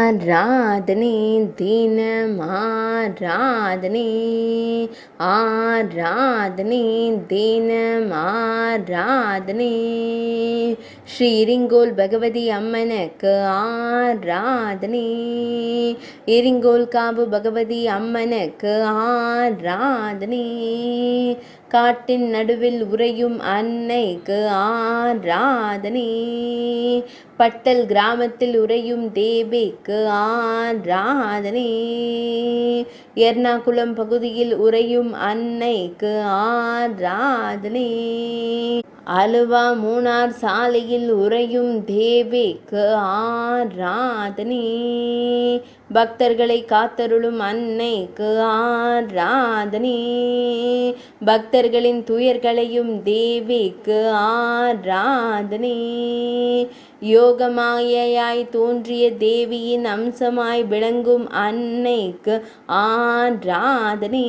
ஆராதனை தினம் ஆராதனை ஆராதனை தினம் ஆராதனை ஸ்ரீரிங்கோல் பகவதி அம்மனுக்கு ஆராதனை இரிங்கோல் காவு பகவதி அம்மனுக்கு ஆராதனை காட்டின் நடுவில் உறையும் அன்னைக்கு ஆராதனை பட்டல் கிராமத்தில் உறையும் தேவிக்கு ஆராதனை எர்ணாகுளம் பகுதியில் உறையும் அன்னைக்கு ஆராதனை அலுவா மூணார் சாலையில் உறையும் தேவிக்கு ஆராதனை பக்தர்களை காத்தருளும் அன்னைக்கு ஆராதனை பக்தர்களின் துயர்களையும் தேவிக்கு ஆராதனை யோகமாயாய் தோன்றிய தேவியின் அம்சமாய் விளங்கும் அன்னைக்கு ஆராதனை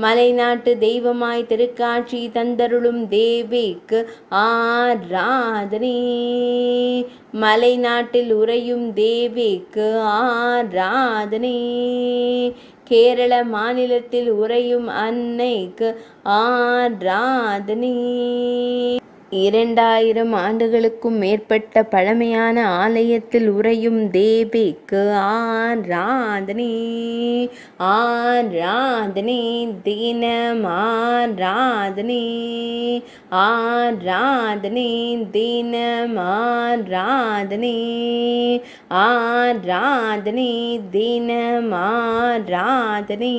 மலைநாட்டு தெய்வமாய் திருக்காட்சி தந்தருளும் தேவிக்கு ஆராதனை மலைநாட்டில் உறையும் தேவிக்கு ஆராதனை கேரள மாநிலத்தில் உறையும் அன்னைக்கு ஆராதனை 2000 ஆண்டுகளுக்கும் மேற்பட்ட பழமையான ஆலயத்தில் உறையும் தேவிக்கு ஆராதனை ஆராதனை தினம் ஆராதனை ஆராதனை தினம் ஆராதனை ஆராதனை தினம் ஆராதனை